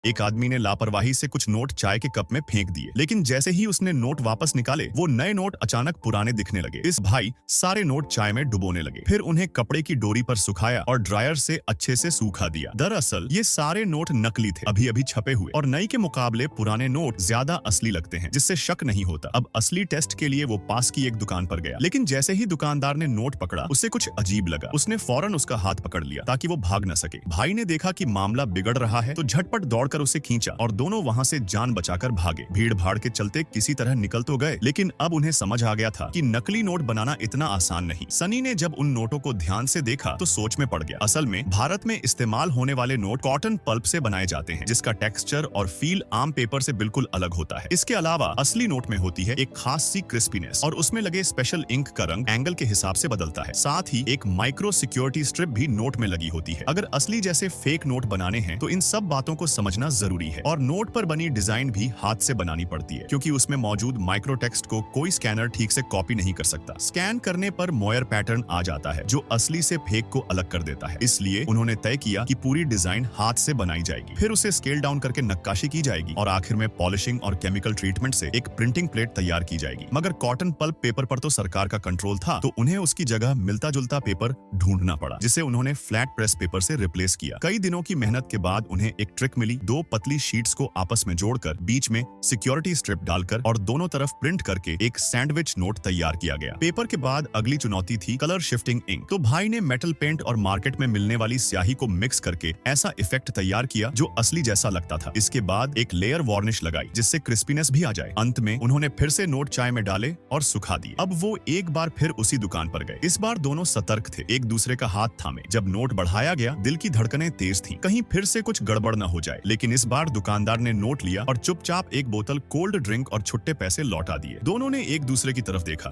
एक आदमी ने लापरवाही से कुछ नोट चाय के कप में फेंक दिए, लेकिन जैसे ही उसने नोट वापस निकाले, वो नए नोट अचानक पुराने दिखने लगे। इस भाई सारे नोट चाय में डुबोने लगे, फिर उन्हें कपड़े की डोरी पर सुखाया और ड्रायर से अच्छे से सूखा दिया। दरअसल ये सारे नोट नकली थे, अभी अभी छपे हुए, और नई के मुकाबले पुराने नोट ज्यादा असली लगते हैं, जिससे शक नहीं होता। अब असली टेस्ट के लिए वो पास की एक दुकान पर गया, लेकिन जैसे ही दुकानदार ने नोट पकड़ा, उसे कुछ अजीब लगा। उसने फौरन उसका हाथ पकड़ लिया ताकि वो भाग न सके। भाई ने देखा कि मामला बिगड़ रहा है तो झटपट दौड़कर उसे खींचा और दोनों वहां से जान बचाकर भागे। भीड़ भाड़ के चलते किसी तरह निकल तो गए, लेकिन अब उन्हें समझ आ गया था कि नकली नोट बनाना इतना आसान नहीं। सनी ने जब उन नोटों को ध्यान से देखा तो सोच में पड़ गया। असल में भारत में इस्तेमाल होने वाले नोट कॉटन पल्प से बनाए जाते हैं, जिसका टेक्सचर और फील आम पेपर से बिल्कुल अलग होता है। इसके अलावा असली नोट में होती है एक खास सी क्रिस्पीनेस, और उसमें लगे स्पेशल इंक का रंग एंगल के हिसाब से बदलता है। साथ ही एक माइक्रो सिक्योरिटी स्ट्रिप भी नोट में लगी होती है। अगर असली जैसे फेक नोट बनाने हैं तो इन सब बातों को समझना जरूरी है। और नोट पर बनी डिजाइन भी हाथ से बनानी पड़ती है, क्योंकि उसमें मौजूद माइक्रो टेक्स्ट को कोई स्कैनर ठीक से कॉपी नहीं कर सकता। स्कैन करने पर मोयर पैटर्न आ जाता है, जो असली से फेक को अलग कर देता है। इसलिए उन्होंने तय किया कि पूरी डिजाइन हाथ से बनाई जाएगी, फिर उसे स्केल डाउन करके नक्काशी की जाएगी और आखिर में पॉलिशिंग और केमिकल ट्रीटमेंट से एक प्रिंटिंग प्लेट तैयार की जाएगी। मगर कॉटन पल्प पेपर पर तो सरकार का कंट्रोल था, तो उन्हें उसकी जगह मिलता जुलता पेपर ढूंढना पड़ा, जिसे उन्होंने फ्लैट प्रेस पेपर से रिप्लेस किया। कई दिनों की मेहनत के बाद उन्हें एक ट्रिक मिली। दो पतली शीट्स को आपस में जोड़कर बीच में सिक्योरिटी स्ट्रिप डालकर और दोनों तरफ प्रिंट करके एक सैंडविच नोट तैयार किया गया। पेपर के बाद अगली चुनौती थी कलर शिफ्टिंग इंक। तो भाई ने मेटल पेंट और मार्केट में मिलने वाली स्याही को मिक्स करके ऐसा इफेक्ट तैयार किया जो असली जैसा लगता था। इसके बाद एक लेयर वार्निश लगाई, जिससे क्रिस्पीनेस भी आ जाए। अंत में उन्होंने फिर से नोट चाय में डाले और सुखा दिए। अब वो एक बार फिर उसी दुकान पर गए। इस बार दोनों सतर्क थे, एक दूसरे का हाथ थामे। जब नोट बढ़ाया गया, दिल की धड़कनें तेज थीं, कहीं फिर से कुछ गड़बड़ न हो जाए। लेकिन इस बार दुकानदार ने नोट लिया और चुपचाप एक बोतल कोल्ड ड्रिंक और छुट्टे पैसे लौटा दिए। दोनों ने एक दूसरे की तरफ देखा।